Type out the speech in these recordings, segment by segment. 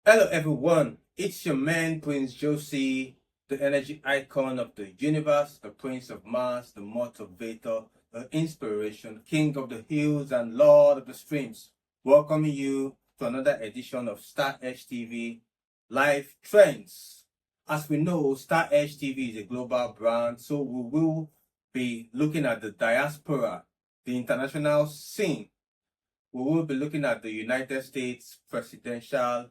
Hello, everyone. It's your man, Prince Josie, the energy icon of the universe, the Prince of Mars, the motivator, the inspiration, King of the hills, and Lord of the streams. Welcoming you to another edition of Star Edge TV Live Trends. As we know, Star Edge TV is a global brand, so we will be looking at the diaspora, the international scene. We will be looking at the United States presidential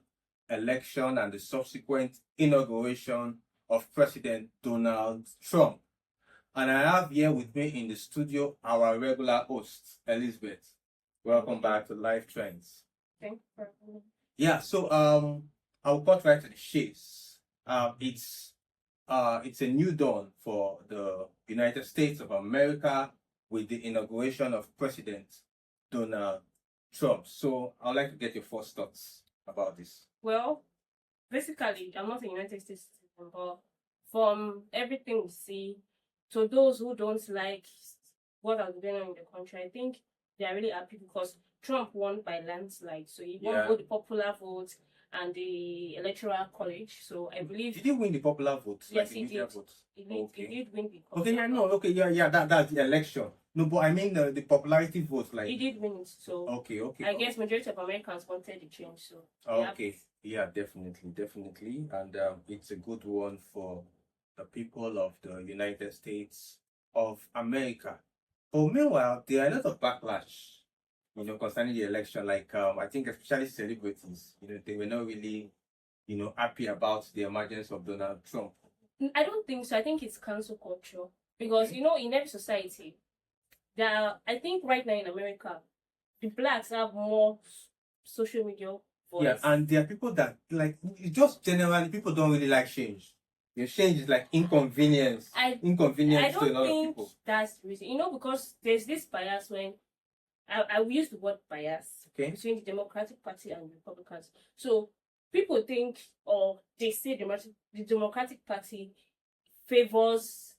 election and the subsequent inauguration of President Donald Trump. And I have here with me in the studio our regular host, Elizabeth. Welcome back to Life Trends. Thank you for having me. Yeah, so I'll cut right to the chase. It's a new dawn for the United States of America with the inauguration of President Donald Trump. So I'd like to get your first thoughts about this. Well, basically, I'm not a United States citizen, but from everything we see, to those who don't like what has been going on in the country, I think they are really happy because Trump won by landslide. So he won both the popular vote and the electoral college. So I believe. Did he win the popular vote? Yes, like he did. Vote? He did win the Okay, popular no, okay, yeah, that's the election. No, but I mean the popularity vote, like. He did win it. So okay. I guess majority of Americans wanted the change. So okay, yeah, definitely, and it's a good one for the people of the United States of America. But meanwhile, there are a lot of backlash, concerning the election. Like I think especially celebrities, they were not really, happy about the emergence of Donald Trump. I don't think so. I think it's cancel culture because in every society, I think right now in America, the blacks have more social media voice. Yeah, and there are people that like just generally people don't really like change. Your change is like inconvenience. Inconvenience to a lot of people. I don't think that's the reason. Because there's this bias when I will use the word bias between the Democratic Party and Republicans. So people think or they say the Democratic Party favors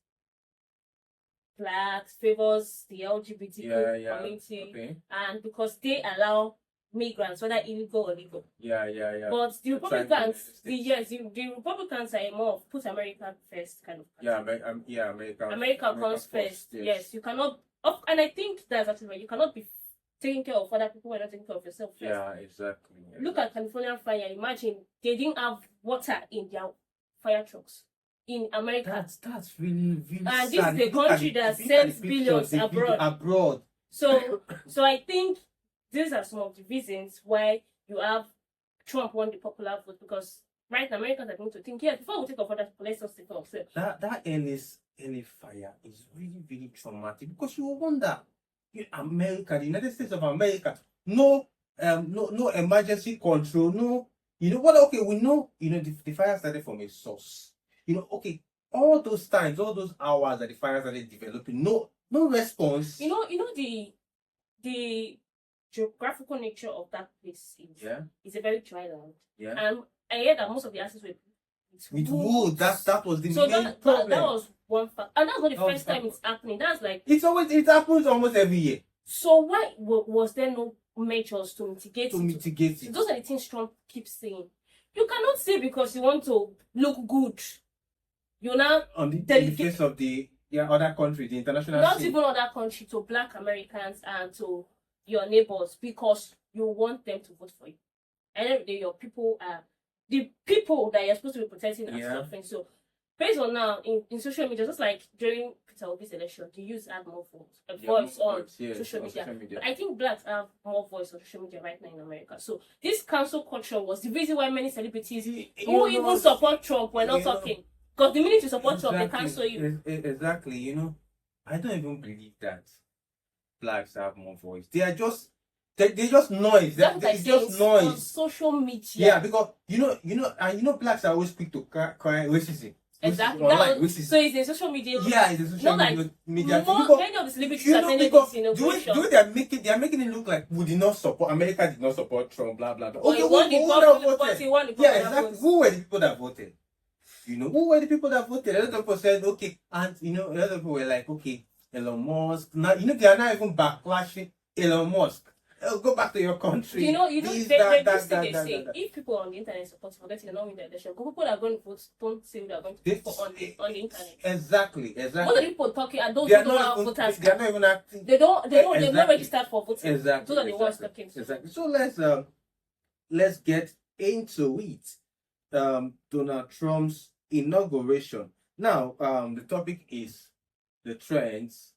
blacks, favors the LGBT community, and because they allow migrants, whether illegal or legal. But the Republicans, the Republicans are more of put America first kind of party. America comes first. Yes, you cannot. And I think that's actually right. You cannot be taking care of other people when you're not taking care of yourself first. Yeah, exactly. Look at California fire. Imagine they didn't have water in their fire trucks. In America, that's really and sad. this is a country that sends billions abroad. So I think these are some of the reasons why you have Trump won the popular vote, because right now Americans are going to think, before we take off other people, let's just take off. That LA fire is really traumatic, because you wonder, America, the United States of America, no emergency control, no, okay, we know, the fire started from a source. Okay, all those times, all those hours that the fire started developing, no response. The geographical nature of that place is a very dry land. Yeah. And I heard that most of the houses were with wood. That was the main problem. That was one fact. And that's not the first time it's happening. That's like it happens almost every year. So why was there no measures to mitigate it? So those are the things Trump keeps saying. You cannot say because you want to look good. You're now in the face of the other country, the international not scene. Even other country, to Black Americans and to your neighbors, because you want them to vote for you. And every day your people are the people that you're supposed to be protecting and suffering. So based on now in social media, just like during Peter Obi's election, the youth have more voice on social media. But I think blacks have more voice on social media right now in America. So this cancel culture was the reason why many celebrities who even support Trump were not talking. Because the minute you support Trump, they cancel you. Exactly. I don't even believe that blacks have more voice. They are just they just noise. It's just noise on social media. Yeah, because blacks are always quick to cry racism. Exactly. So it's a social media. Yeah, it's a social media. Many of the celebrities are saying this inauguration. They are making it look like America did not support Trump, blah blah blah. Okay, who won the vote? Yeah, exactly. Who were the people that voted? Who were the people that voted? A lot of people said, okay, and a lot of people were like, okay, Elon Musk. Now, they are not even backlashing Elon Musk. Go back to your country. This, they say if people on the internet support forgetting they're not win the election, people that are going to vote don't say they're going to vote on the internet. Exactly. Most of the people talking and those They who are don't not have even, voters they are not even acting. they're not Exactly. registered for voting. Exactly. Those are the ones talking. Exactly. So let's get into it. Donald Trump's inauguration. Now, the topic is the trends,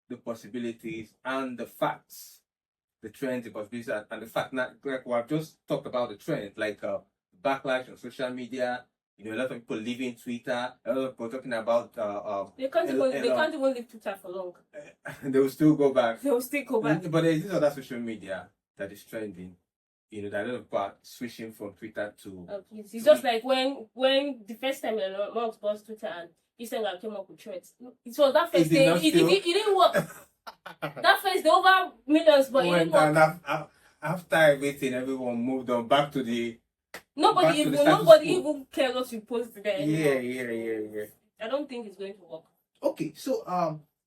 the possibilities, and the facts. The trends, the possibilities, and the fact. Now, like we have just talked about the trends, like backlash on social media. A lot of people leaving Twitter. A lot of people talking about they can't even leave Twitter for long. They will still go back. They will still go back. But there's this other social media that is trending. That a lot of people are switching from Twitter to. It's just like when the first time Musk bought Twitter and Instagram came up with threads. It was that first day. It didn't work. That first day over millions, but it didn't work. After everything, everyone moved on back to the. Nobody even cares what you post there anymore. Yeah. I don't think it's going to work. Okay, so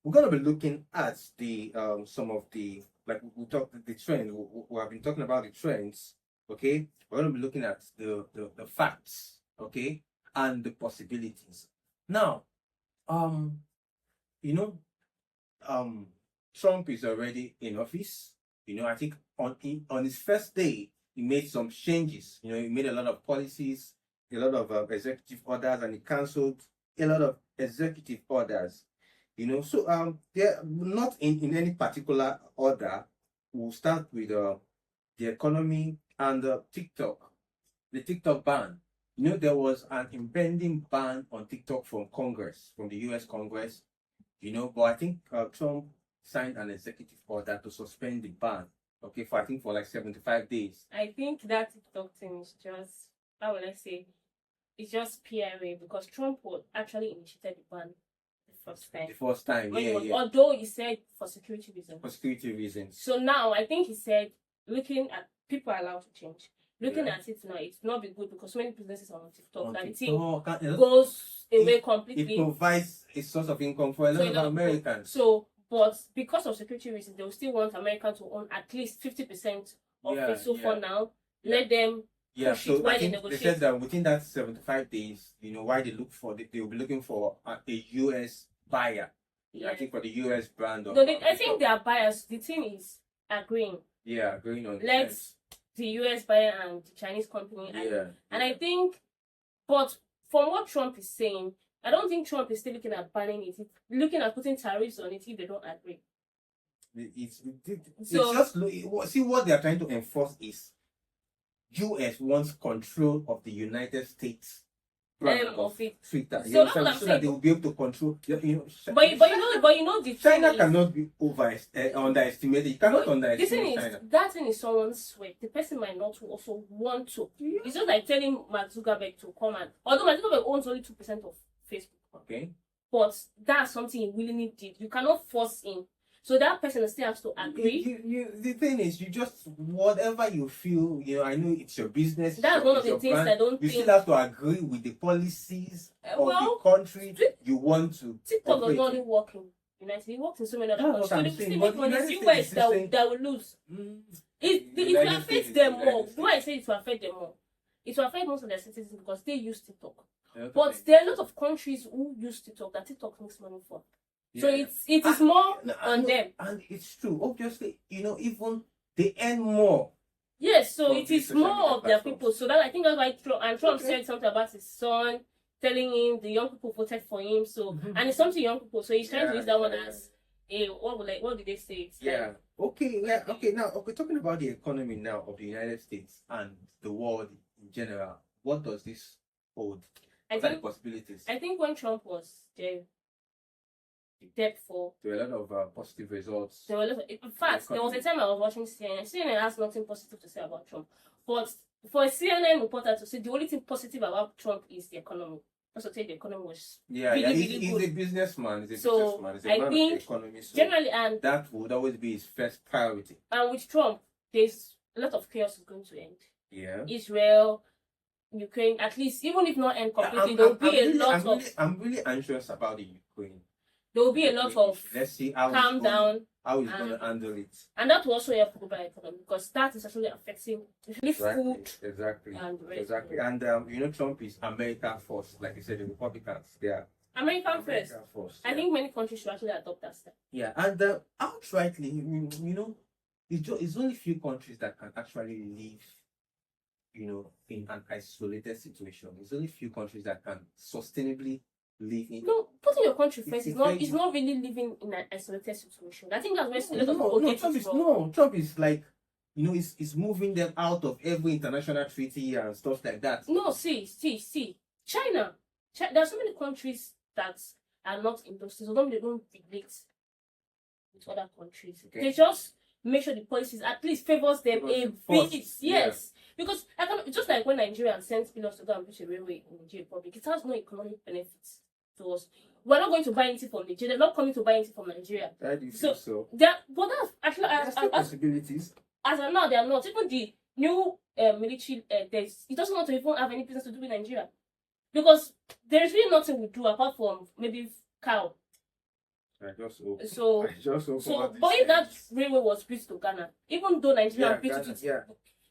we're gonna be looking at the some of the, like we talked the trend. We have been talking about the trends. Okay, we're gonna be looking at the facts. Okay, and the possibilities. Now, Trump is already in office. I think on his first day, he made some changes. He made a lot of policies, a lot of executive orders, and he cancelled a lot of executive orders. So they're not in any particular order. We'll start with the economy and TikTok, the TikTok ban. There was an impending ban on TikTok from the U.S. Congress. But I think Trump signed an executive order to suspend the ban. Okay, for like 75 days. I think that TikTok thing is just, how will I say, it's just PRA because Trump actually initiated the ban the first time. Yeah. Although he said for security reasons. For security reasons. So now I think he said, looking at people are allowed to change. Looking at it now, it's not be good because so many businesses are on TikTok that the thing goes away completely. It provides a source of income for a lot of Americans. So, but because of security reasons, they will still want Americans to own at least 50% of it. So for now, let them push it while they negotiate. They said that within that 75 days, why they will be looking for a US buyer. Yeah. I think for the US brand. I think they are buyers. The team is agreeing. Yeah, agreeing on the US buyer and the Chinese company. And I think, but from what Trump is saying, I don't think Trump is still looking at banning it. He's looking at putting tariffs on it if they don't agree. It's just see what they are trying to enforce is US wants control of the United States of it. Twitter. So that they will be able to control. But the China cannot be underestimated. You cannot underestimate China. That thing is someone's sweat. The person might not also want to. Yeah. It's just like telling Mark Zuckerberg to come and, although Mark Zuckerberg owns only 2% of Facebook. Okay. But that's something he willingly did. You cannot force him. So that person still has to agree. The thing is, you just, whatever you feel, I know it's your business. That's one of the things I don't think. You still have to agree with the policies of the country you want to. TikTok does not only work in United. It works in so many other countries. It's US that will lose. It will affect them more. Why I say it will affect them more? It will affect most of their citizens because they use TikTok. But there are a lot of countries who use TikTok that TikTok makes money for. So it is more on them. And it's true. Obviously, even they earn more. Yes, so it is more of their people. So that I think that's why Trump said something about his son, telling him the young people voted for him. So and it's something young people. So he's trying to use that one as a what did they say? Okay. Now, talking about the economy now of the United States and the world in general, what does this hold? What are the possibilities? I think when Trump was there, there were a lot of positive results. In fact, there was a time I was watching CNN. CNN has nothing positive to say about Trump. But for a CNN reporter to say the only thing positive about Trump is the economy. Also, say the economy was really good. He's a businessman. He's a man of the economy. So generally, and that would always be his first priority. And with Trump, there's a lot of chaos is going to end. Yeah. Israel, Ukraine, at least, even if not end completely, there will be a lot I'm really anxious about the Ukraine. There will be a lot of let's see how calm down. how he's going to handle it. And that will also help global economy because that is actually affecting food. Exactly. And exactly. And Trump is America first, like you said, the Republicans. They are American first. I think many countries should actually adopt that style. Yeah, and outrightly, it's only few countries that can actually live, in an isolated situation. It's only few countries that can sustainably live in. No, putting your country first is not really living in an isolated situation. I think that's where a lot of people get it wrong. Trump is like, is moving them out of every international treaty and stuff like that. No, see. China, there are so many countries that are not in those things. So they don't relate with other countries. Okay. They just make sure the policies at least favors them a bit. Yes. Yeah. Because just like when Nigeria sends billions to go and build a railway in the Nigeria Republic, it has no economic benefits to us. We're not going to buy anything from Nigeria. They're not coming to buy anything from Nigeria. I do think so. But that's actually possibilities. As of now, they are not. Even the new military, it doesn't want to even have any business to do with Nigeria. Because there's really nothing we do apart from maybe cow. I just hope. So but if that railway was built to Ghana, even though Nigeria built it,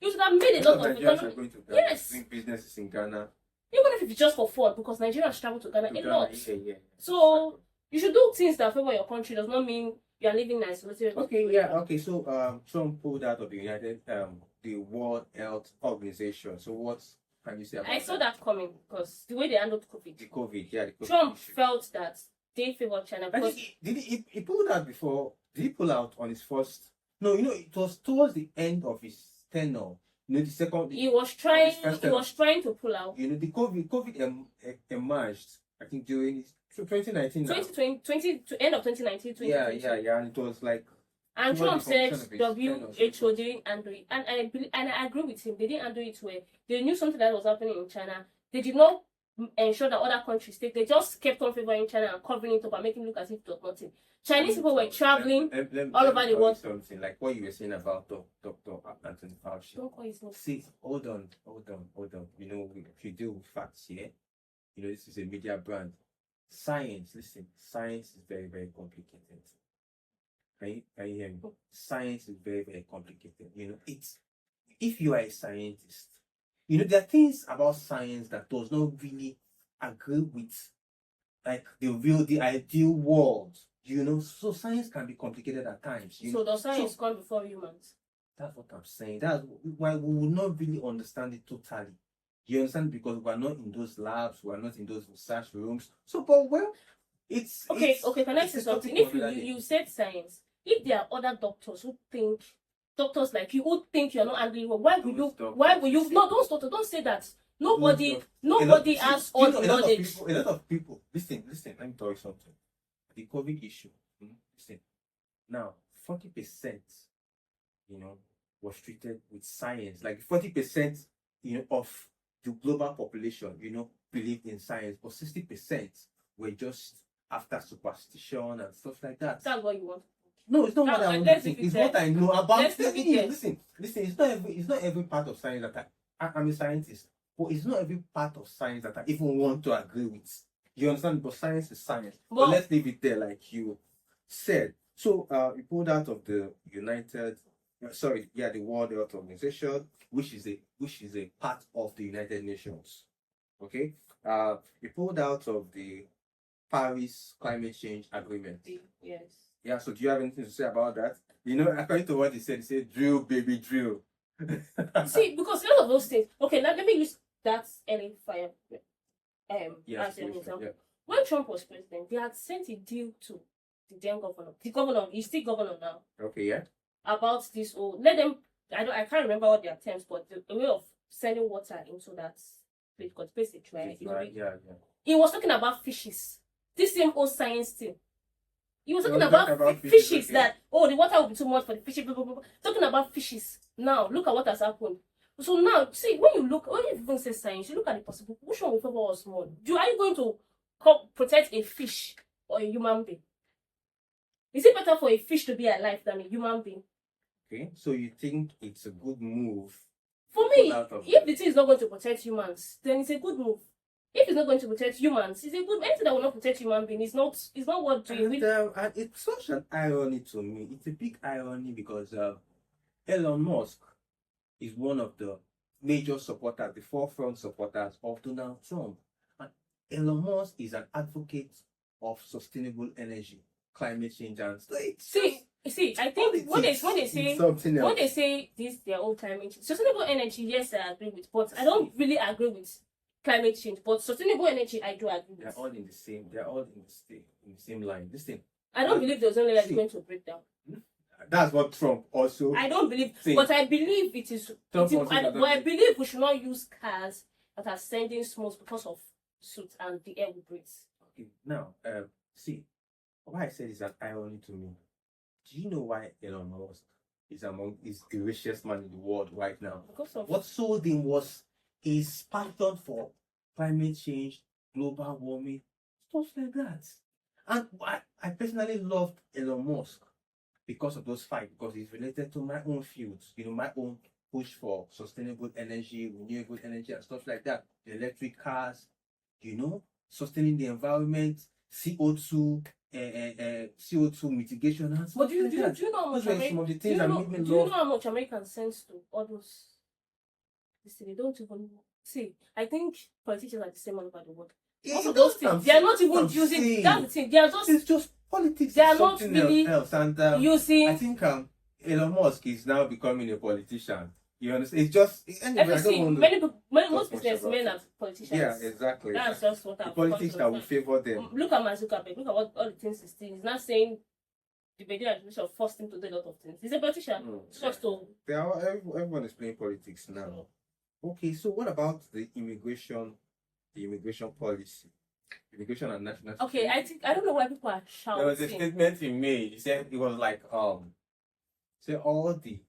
you should have made a lot of economy. Yes. Doing businesses in Ghana. Even if it's just for fun, because Nigerians travel to Ghana a lot. Yeah. So you should do things that favor your country. Does not mean you are living in isolation. Okay. So Trump pulled out of the World Health Organization. So what can you say about that? I saw that coming because the way they handled COVID. The COVID Trump issue. Felt that they favored China. Because he pulled out before? Did he pull out on his first? No, it was towards the end of his tenure. The second. He was trying to pull out. The COVID emerged. I think during 2019. 2020 to end of 2019. Yeah, and it was like. And Trump said WHO didn't handle it, and I agree with him. They didn't handle it well. They knew something that was happening in China. They did not ensure that other countries take. They just kept on favoring China and covering it up and making it look as if it was nothing. Chinese people were traveling all over the world. Something like what you were saying about Dr. Anthony Fauci. Don't call his name. See, hold on. If you deal with facts here, this is a media brand. Science is very, very complicated. Can you hear me? Science is very, very complicated. If you are a scientist, there are things about science that does not really agree with like the ideal world. So science can be complicated at times. So does science come before humans? That's what I'm saying. That's why we will not really understand it totally. You understand? Because we're not in those labs, we're not in those research rooms. So, but it's okay. Can I say something? If you said science, if there are other doctors who think like you who think you're not handling well, why will you? No, don't say that. Nobody has all the knowledge. A lot of people. Listen. Let me tell you something. The COVID issue. Listen. Now, 40%, was treated with science. Like 40%, of the global population, believed in science, but 60% were just after superstition and stuff like that. That's what you want. No, it's not what I want to think. It's what I know about. Listen. It's not every part of science that I'm a scientist, but it's not every part of science that I even want to agree with. You understand? But science is science. But let's leave it there, like you said. So you pulled out of the the World Health Organization, which is a part of the United Nations. Okay. You pulled out of the Paris Climate Change Agreement. Yes. Yeah. So do you have anything to say about that? According to what he said drill, baby, drill. See, because a lot of those things. Okay, now let me use that LA fire. As an example. Yeah. When Trump was president, they had sent a deal to the then governor. The governor, he's still governor now. Okay, yeah. About this, let them. I can't remember what their terms, but the way of sending water into that place, because basically, yeah. He was talking about fishes. This same old science thing. He was talking about fishes okay. That the water will be too much for the fishes. Blah, blah, blah. Talking about fishes. Now look at what has happened. So now see when you even say science, you look at the possible. Which one will favor us more? Are you going to protect a fish or a human being? Is it better for a fish to be alive than a human being? Okay, so you think it's a good move? For me, if the thing is not going to protect humans, then it's a good move. If it's not going to protect humans, it's a good anything that will not protect human being. It's not what doing. And it's such an irony to me. It's a big irony because Elon Musk is one of the major supporters, the forefront supporters of Donald Trump. And Elon Musk is an advocate of sustainable energy, climate change, and so see, I think when they say something else. when they say this, their own climate change, sustainable energy, yes, I agree with, but I don't really agree with climate change. But sustainable energy, I do agree They're with. all in the same. They're all in the same line. This thing. I don't believe there's only that's going to break down. That's what Trump also. I don't believe, See, but I believe it is. Trump It is also I, doesn't but I think- believe we should not use cars that are sending smoke because of soot and the air we breathe. Okay, now, see, why I said it's an irony to me. Do you know why Elon Musk is the richest man in the world right now? Because of What sold him was his passion for climate change, global warming, stuff like that. And I personally loved Elon Musk because of those fights, because it's related to my own fields, my own push for sustainable energy, renewable energy, and stuff like that. The electric cars, sustaining the environment, CO2, CO2 mitigation. And But stuff like that. do you know how much Those were some of the things that made me do you love. know how much Americans send to all those? They don't even see. I think politicians are the same all over the world. Most of those things, they are not even using. That's the thing. They are just. It's just politics. They It's are not something really else. And using. I think Elon Musk is now becoming a politician. You understand? It's just anyway. I don't want to most talk much businessmen about are it. politicians. Yeah, exactly. That's just what The I'm politics that will favor them. Look at Mark Zuckerberg. Look at what all the things he's doing. He's not saying the Biden administration forced him to do a lot of things. He's a politician. Just to. Everyone is playing politics now. Okay, so what about the immigration policy, immigration and national Okay, I don't know why people are shouting. There was a statement he made. He said it was like say all the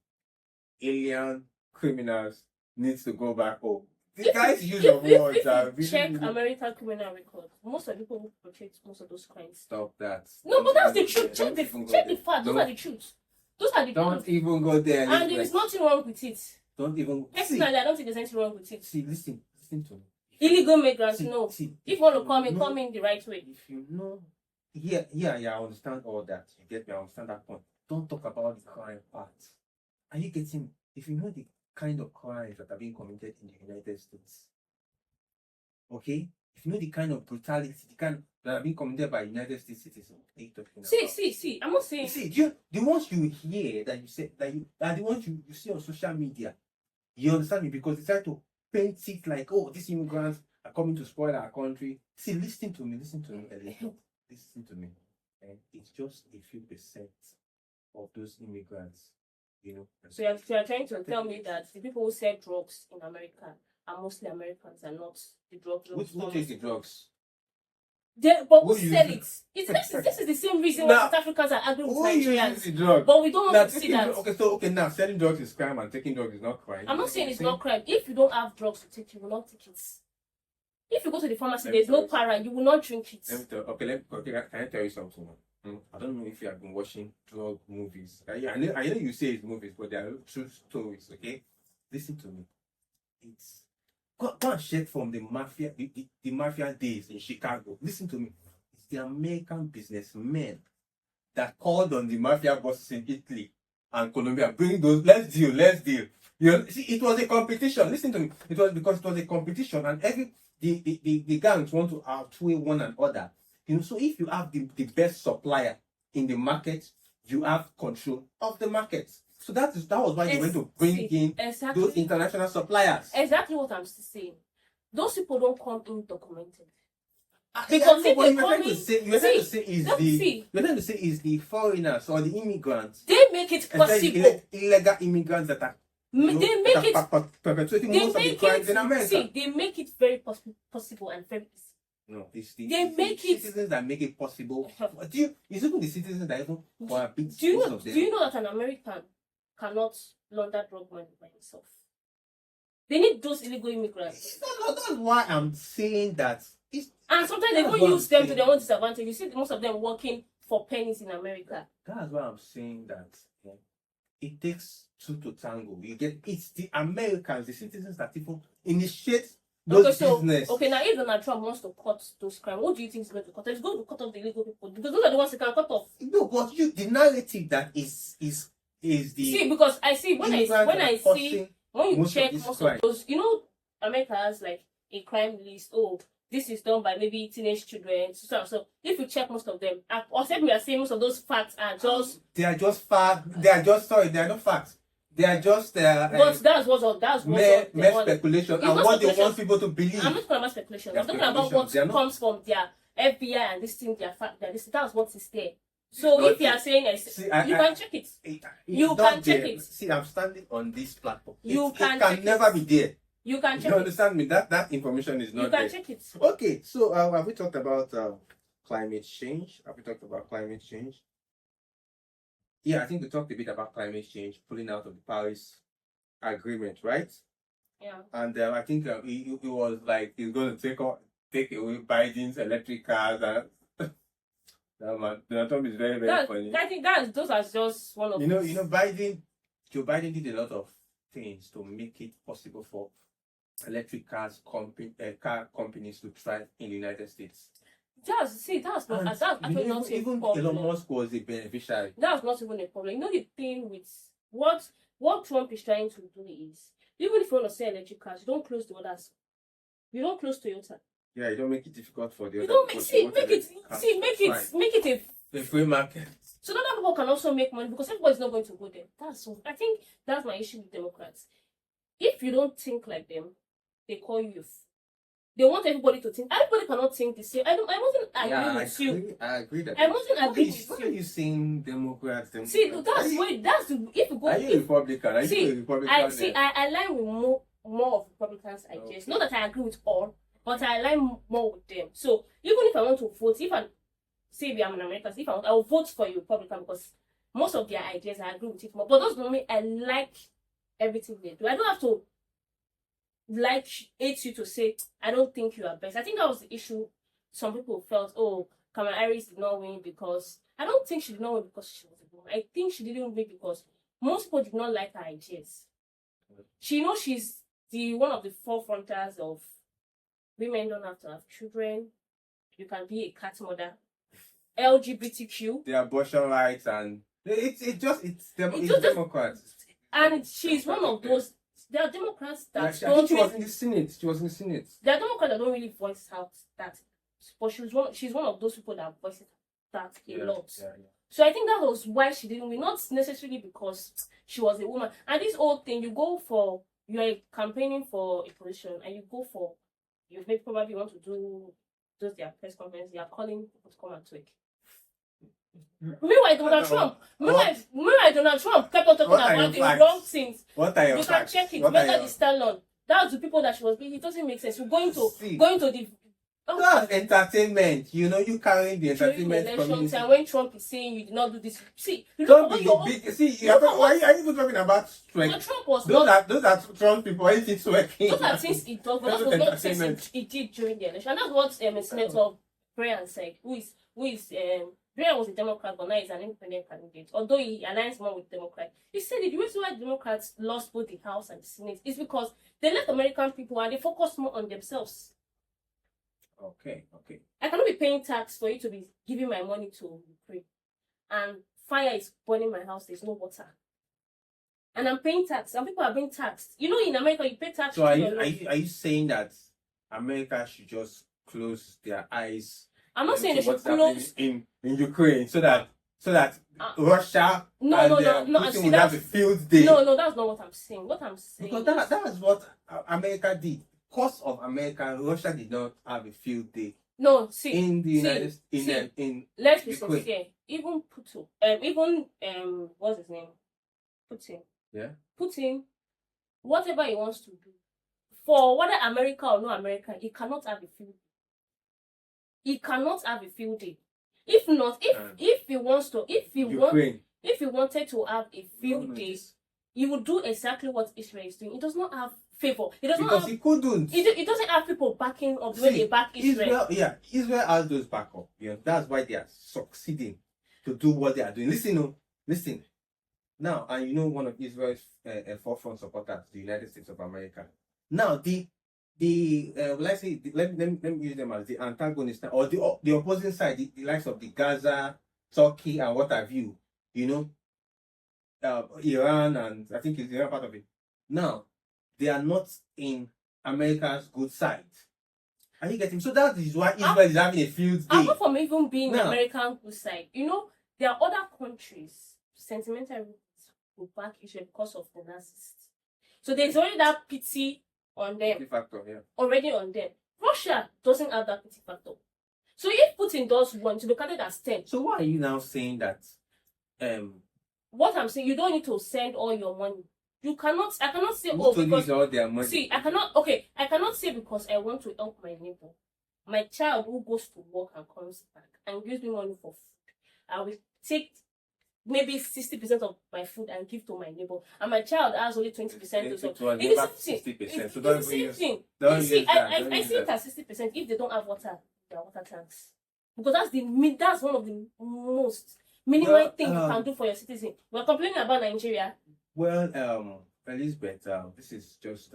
alien criminals needs to go back home. The guys use of words are If you check really American criminal record, most of the people who perpetrate most of those crimes. stop that. No, but that's the Don't truth. even Check go the fact. Those there. are the truth. Those are the Don't truth. even go there. And there is nothing wrong with it. Don't even Personally, I don't think there's anything wrong with it. see. Listen to me. Illegal migrants, See, no. see, If you want to know- come in the right way. If you know, yeah, I understand all that. You get me? I understand that point. Don't talk about the crime part. Are you getting? If you know the kind of crimes that are being committed in the United States, okay? If you know the kind of brutality, the kind that are being committed by United States citizens, what are you talking about? See. I'm not saying. See, the ones you hear that you say that you are the ones you see on social media. You understand me? Because they try to paint it like, oh, these immigrants are coming to spoil our country. See, listen to me, listen to me. And it's just a few percent of those immigrants, So you're trying to tell me that the people who sell drugs in America are mostly Americans and not the drug lords. Which is the drugs? But Who who sell it? uses- This is the same reason Now, why South Africans are arguing with Who uses Nigerians. the drugs? But we don't Now, want to see taking that. now selling drugs is crime and taking drugs is not crime. I'm not saying it's not crime. If you don't have drugs to take, you will not take it. If you go to the pharmacy, Let me there's no tell you para, you will not drink it. Can I tell you something? I don't know if you have been watching drug movies. I know you say it's movies, but they are true stories, okay? Listen to me. It's go and check from the mafia, the mafia days in Chicago. Listen to me. It's the American businessmen that called on the mafia bosses in Italy and Colombia. Bring those, let's deal. See, it was a competition. Listen to me. It was because it was a competition, and the gangs want to outweigh one another. So if you have the best supplier in the market, you have control of the market. So that was why they went to bring in those international suppliers. Exactly what I'm saying. Those people don't come in documented. Because if what they you're trying to say is the foreigners or the immigrants. They make it possible. Illegal immigrants that are perpetuating most of the crimes in America. See, they make it very possible and very easy. No, it's They the make it- citizens that make it possible. It's even the citizens that even cohabit Do most of them. you know that an American cannot launder drug money by himself? They need those illegal immigrants. That's why I'm saying that. And sometimes they That's don't what I'm use them to saying. their own disadvantage. You see most of them working for pennies in America. That's why I'm saying that it takes two to tango. It's the Americans, the citizens that even initiate those so business. okay, now if Donald Trump wants to cut those crimes, what do you think is going to cut? He's going to cut off the illegal people because those are the ones he can cut off. No, but the narrative that is the See, because I see when you check most of those, America has like a crime list. Oh, this is done by maybe teenage children. So if you check most of them, or say we are saying most of those facts are just they are just facts. They are not facts. They are just but that's mere speculation and what they want people to believe. I'm not talking about speculation. I'm talking about what comes from their FBI and this thing, that's what is there. So but if you are saying you can check it. You can check it. See, I'm standing on this platform. It can never be there. You can check it. You understand me? That information is not there. You can check it. Okay, so have we talked about climate change? Have we talked about climate change? Yeah, I think we talked a bit about climate change, pulling out of the Paris Agreement, right? Yeah. And I think it was like he's going to take away Biden's electric cars. Donald Trump is very, very funny. I think those are just one of Joe Biden did a lot of things to make it possible for electric car companies to thrive in the United States. That's actually not even Elon Musk was a beneficiary. That's not even a problem. The thing with what Trump is trying to do is, even if you want to sell electric cars, you don't close the others. You don't close Toyota. Yeah, you don't make it difficult for the other. Make it a free market. So that other people can also make money because everybody's not going to go there. I think that's my issue with Democrats. If you don't think like them, they call you. They want everybody to think. Everybody cannot think the same. I wasn't agree with you. I agree that. I wasn't agree with you. Why are you saying Democrats? See, if you go. Are you a Republican? I align with more of Republicans' ideas. Okay. Not that I agree with all, but I align more with them. So even if I want to vote, if I say I'm an American, I will vote for a Republican because most of their ideas I agree with it more. But those don't mean I like everything they do. I don't have to hate you to say I don't think you are best. I think that was the issue. Some people felt, oh, Kamala Harris did not win because I don't think she did not win because she was a woman. I think she didn't win because most people did not like her ideas. She's one of the forefronters of women don't have to have children. You can be a cat mother. LGBTQ. The abortion rights and it's Democrats. And she's one of those. There are Democrats that she was in the Senate. She was in the Senate. There are Democrats that don't really voice out that, but she's one of those people that voices that a lot. Yeah. So I think that was why she didn't win, not necessarily because she was a woman. And this old thing, you are campaigning for a position, and you may probably want to do their press conference. You are calling people to come and tweak. Meanwhile, Donald Trump kept on talking about the wrong things. What are your facts? Can check it. Whether the stand that's the people that she was being. It doesn't make sense. You're going to the. That's entertainment. You carrying the entertainment community. And when Trump is saying you did not do this, don't be big. Why are you even talking about twerking? Trump was those are Trump people. Why is it twerking? Those are things he does, but that was not things he did during the election. And that's what Senator Brian said. Who is Brian was a Democrat, but now he's an independent candidate. Although he aligns more with Democrats. He said the reason why Democrats lost both the House and the Senate is because they left American people and they focused more on themselves. Okay. I cannot be paying tax for you to be giving my money to Ukraine. And fire is burning my house, there's no water. And I'm paying tax. And people are being taxed. In America, you pay tax. So are you saying that America should just close their eyes? I'm not saying they should close in Ukraine so that Russia Putin would have a field day. No, that's not what I'm saying. What I'm saying because that's what America did. Because of America, Russia did not have a field day. No, see in the United States in let's be sincere. Even Putin, what's his name? Putin. Yeah. Putin, whatever he wants to do, for whether America or no America, he cannot have a field day. He cannot have a field day. If not, if he wanted to have a field day, he would do exactly what Israel is doing. He does not have favor. He couldn't. He doesn't have people backing up the way they back Israel. Israel has those backup. That's why they are succeeding to do what they are doing. Listen. Now, and one of Israel's forefront supporters, the United States of America. Now, the let's say let me use them as the antagonist or the opposing side, the likes of the Gaza, Turkey, and what have you, you know, Iran, and I think it's the other part of it. Now, they are not in America's good side. Are you getting? So that is why Israel is having a field day. Apart from even being Now, American good side, you know, there are other countries, sentimental roots will back Israel because of the narcissists. So there's already that pity on them. Factor, yeah. Already on them. Russia doesn't have that pity factor. So if Putin does want to look at it as 10. So why are you now saying that? What I'm saying, you don't need to send all your money. I cannot say, oh, because all their money. See, I cannot say because I want to help my neighbor. My child who goes to work and comes back and gives me money for food, I will take maybe 60% of my food and give to my neighbor. And my child has only 20% to so it is 60%. So it's the same thing. You see, I see it as 60% if they don't have water, their water tanks. Because that's one of the most minimal things you can do for your citizen. We're complaining about Nigeria. Well, Elizabeth, this is just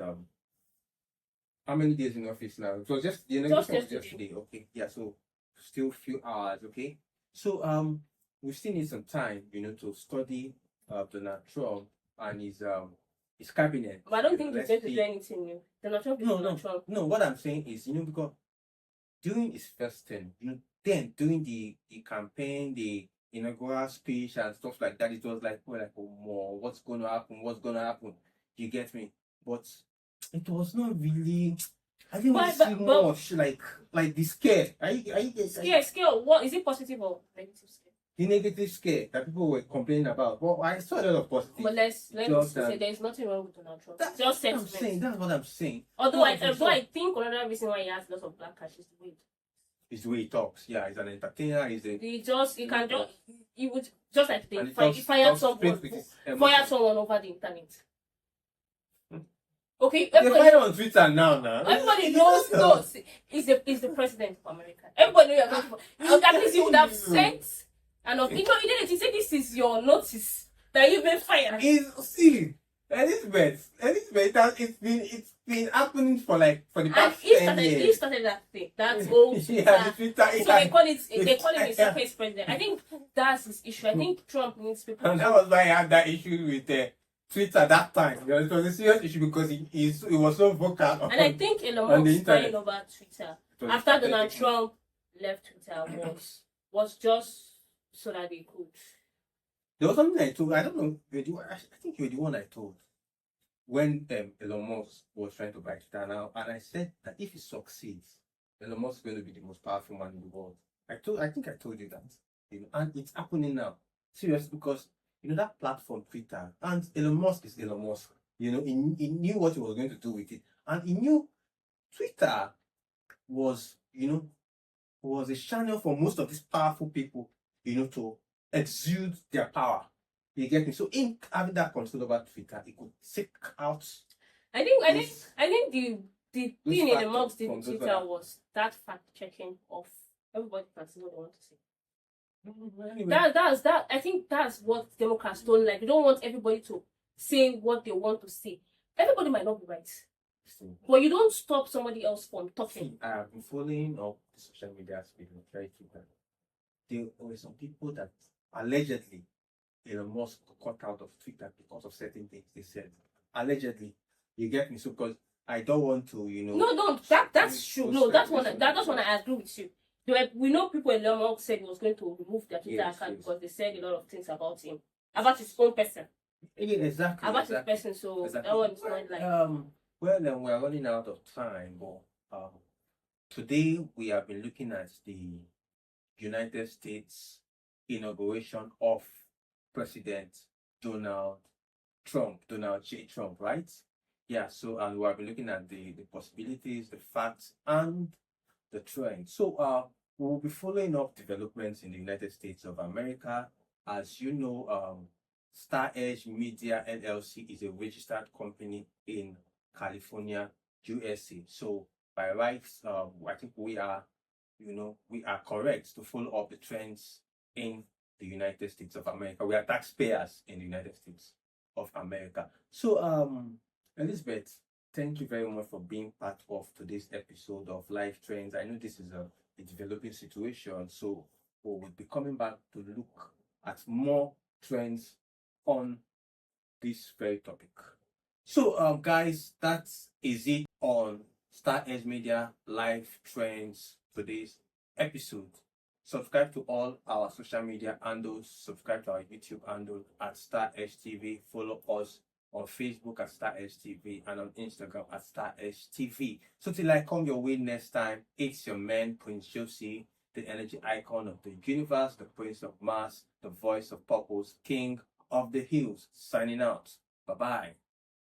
how many days in office now? It was just the inauguration was yesterday. Okay, yeah, so still few hours. Okay, so we still need some time, to study Donald Trump and his cabinet. But I don't think he's going to do anything new. Donald Trump is Donald Trump. No, what I'm saying is, because during his first term, then during the campaign, the inaugural speech and stuff like that, it was like, oh, more, what's going to happen? You get me? But it was not really. I didn't really see much like the scare. Are you scare? What is it, positive or negative scare? The negative scare that people were complaining about. Well, I saw a lot of positive. But let's say there's nothing wrong with Donald Trump. That's just sentiment. That's what I'm saying. Although I think another reason why he has lots of black cash is the way. It's the way he talks. Yeah, he's an entertainer. He would just like they fire someone over the internet. Okay, they find on Twitter now. Everybody knows he's the president of America. Everybody knows that means he would have sent he didn't. He said this is your notice that you've been fired. Elizabeth, it's been happening for the past 10 years. He started that thing. That's old Twitter. Yeah, Twitter. So they call him a surface president. I think that's his issue. I think Trump needs people. And that was why I had that issue with Twitter that time. It was a serious issue because he was so vocal. And I think Elon Musk flying over Twitter after Donald Trump left Twitter was just so that they could. There was something I told. I don't know. I think you were the one I told when Elon Musk was trying to buy Twitter now, and I said that if he succeeds, Elon Musk is going to be the most powerful man in the world. I think I told you that, and it's happening now. Seriously, because that platform Twitter, and Elon Musk is Elon Musk. He knew what he was going to do with it, and he knew Twitter was a channel for most of these powerful people, to exude their power. You get me? So in having that control over Twitter, it could seek out. I think the thing in the Musk did Twitter was that fact checking of everybody can see what they want to say. Anyway. That's I think that's what Democrats don't like. They don't want everybody to say what they want to say. Everybody might not be right. But you don't stop somebody else from talking. I have been following up the social media space very frequently. There were some people that allegedly Elon Musk cut out of Twitter because of certain things they said. Allegedly. You get me? So because I don't want to, No, that's true. No, that's one I agree with you. We know people Elon Musk said he was going to remove their Twitter account because they said a lot of things about him. About his own person. Yeah, exactly. About his person, so that one is not like well then we are running out of time, but today we have been looking at the United States inauguration of President Donald J. Trump, right? Yeah, so and we have been looking at the possibilities, the facts, and the trends. So we'll be following up developments in the United States of America. As you know, Star Edge Media LLC is a registered company in California, USA. So by rights, I think we are correct to follow up the trends in the United States of America. We are taxpayers in the United States of America. So, Elizabeth, Thank you very much for being part of today's episode of Life Trends. I know this is a developing situation, so we'll be coming back to look at more trends on this very topic. So, guys, that is it on Star Edge Media Live Trends today's episode. Subscribe to all our social media handles. Subscribe to our YouTube handle at Star Edge TV. Follow us on Facebook at Star Edge TV and on Instagram at Star Edge TV. So till I come your way next time, it's your man Prince Josie, the energy icon of the universe, the Prince of Mars, the voice of purpose, King of the Hills, signing out. Bye bye.